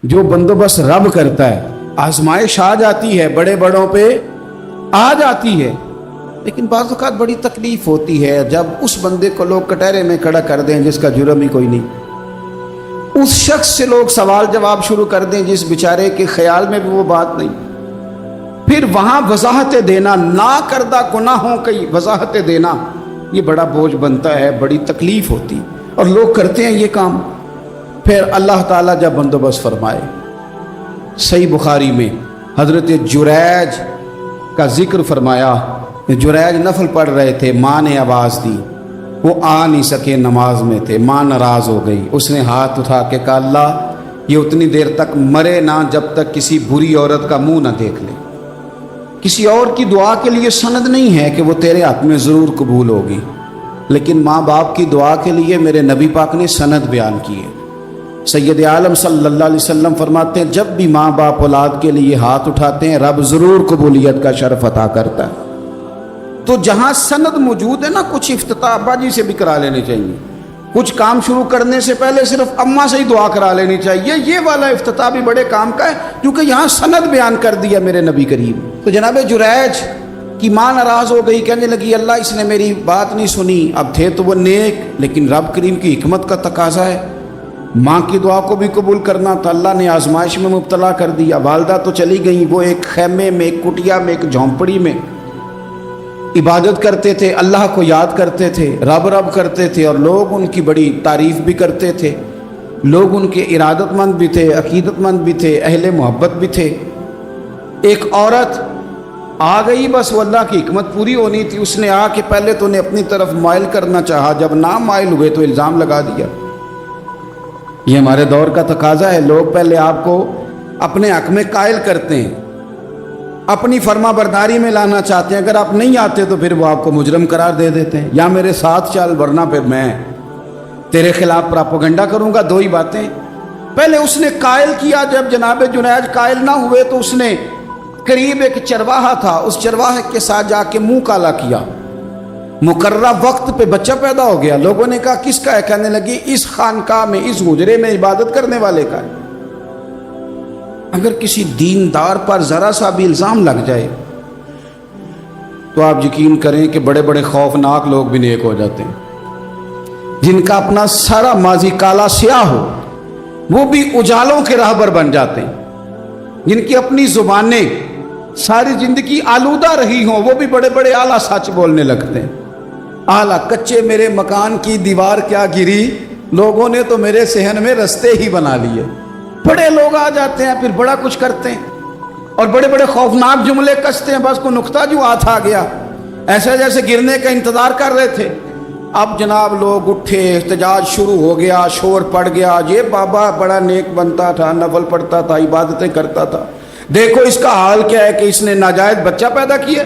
جو بندوبست رب کرتا ہے، آزمائش آ جاتی ہے، بڑے بڑوں پہ آ جاتی ہے، لیکن بعض اوقات بڑی تکلیف ہوتی ہے جب اس بندے کو لوگ کٹہرے میں کھڑا کر دیں جس کا جرم ہی کوئی نہیں، اس شخص سے لوگ سوال جواب شروع کر دیں جس بیچارے کے خیال میں بھی وہ بات نہیں، پھر وہاں وضاحتیں دینا، نہ کردہ گناہوں کی وضاحتیں دینا، یہ بڑا بوجھ بنتا ہے، بڑی تکلیف ہوتی، اور لوگ کرتے ہیں یہ کام۔ پھر اللہ تعالیٰ جب بندوبست فرمائے، صحیح بخاری میں حضرت جریج کا ذکر فرمایا، جریج نفل پڑھ رہے تھے، ماں نے آواز دی، وہ آ نہیں سکے، نماز میں تھے، ماں ناراض ہو گئی، اس نے ہاتھ اٹھا کے کہا اللہ یہ اتنی دیر تک مرے نہ جب تک کسی بری عورت کا منہ نہ دیکھ لے۔ کسی اور کی دعا کے لیے سند نہیں ہے کہ وہ تیرے ہاتھ میں ضرور قبول ہوگی، لیکن ماں باپ کی دعا کے لیے میرے نبی پاک نے سند بیان کی ہے۔ سید عالم صلی اللہ علیہ وسلم فرماتے ہیں جب بھی ماں باپ اولاد کے لیے ہاتھ اٹھاتے ہیں رب ضرور قبولیت کا شرف عطا کرتا ہے۔ تو جہاں سند موجود ہے نا، کچھ افتتاح ابا جی سے بھی کرا لینے چاہیے، کچھ کام شروع کرنے سے پہلے صرف اماں سے ہی دعا کرا لینی چاہیے، یہ والا افتتاح بھی بڑے کام کا ہے کیونکہ یہاں سند بیان کر دیا میرے نبی کریم۔ تو جناب جریج کی ماں ناراض ہو گئی، کہنے لگی اللہ اس نے میری بات نہیں سنی، اب تھے تو وہ نیک، لیکن رب کریم کی حکمت کا تقاضا ہے، ماں کی دعا کو بھی قبول کرنا تھا، اللہ نے آزمائش میں مبتلا کر دیا۔ والدہ تو چلی گئیں، وہ ایک خیمے میں، ایک کٹیا میں، ایک جھونپڑی میں عبادت کرتے تھے، اللہ کو یاد کرتے تھے، رب رب کرتے تھے، اور لوگ ان کی بڑی تعریف بھی کرتے تھے، لوگ ان کے ارادت مند بھی تھے، عقیدت مند بھی تھے، اہل محبت بھی تھے۔ ایک عورت آ گئی، بس وہ اللہ کی حکمت پوری ہونی تھی، اس نے آ کے پہلے تو انہیں اپنی طرف مائل کرنا چاہا، جب نہ مائل ہوئے تو الزام لگا دیا۔ یہ ہمارے دور کا تقاضا ہے، لوگ پہلے آپ کو اپنے حق میں قائل کرتے ہیں، اپنی فرما برداری میں لانا چاہتے ہیں، اگر آپ نہیں آتے تو پھر وہ آپ کو مجرم قرار دے دیتے ہیں، یا میرے ساتھ چل ورنہ پھر میں تیرے خلاف پراپیگنڈا کروں گا۔ دو ہی باتیں، پہلے اس نے قائل کیا، جب جناب جنید قائل نہ ہوئے تو اس نے قریب ایک چرواہا تھا، اس چرواہے کے ساتھ جا کے منہ کالا کیا، مقررہ وقت پہ بچہ پیدا ہو گیا۔ لوگوں نے کہا کس کا ہے؟ کہنے لگی اس خانقاہ میں، اس حجرے میں عبادت کرنے والے کا ہے۔ اگر کسی دیندار پر ذرا سا بھی الزام لگ جائے تو آپ یقین کریں کہ بڑے بڑے خوفناک لوگ بھی نیک ہو جاتے ہیں، جن کا اپنا سارا ماضی کالا سیاہ ہو وہ بھی اجالوں کے راہبر بن جاتے ہیں، جن کی اپنی زبانیں ساری زندگی آلودہ رہی ہوں وہ بھی بڑے بڑے اعلیٰ سچ بولنے لگتے ہیں۔ اعلیٰ کچے میرے مکان کی دیوار کیا گری، لوگوں نے تو میرے صحن میں رستے ہی بنا لیے۔ بڑے لوگ آ جاتے ہیں، پھر بڑا کچھ کرتے ہیں اور بڑے بڑے خوفناک جملے کستے ہیں، بس کو نقطہ جو ہاتھ آ گیا ایسا جیسے گرنے کا انتظار کر رہے تھے۔ اب جناب لوگ اٹھے، احتجاج شروع ہو گیا، شور پڑ گیا، یہ بابا بڑا نیک بنتا تھا، نفل پڑھتا تھا، عبادتیں کرتا تھا، دیکھو اس کا حال کیا ہے کہ اس نے ناجائز بچہ پیدا کیا۔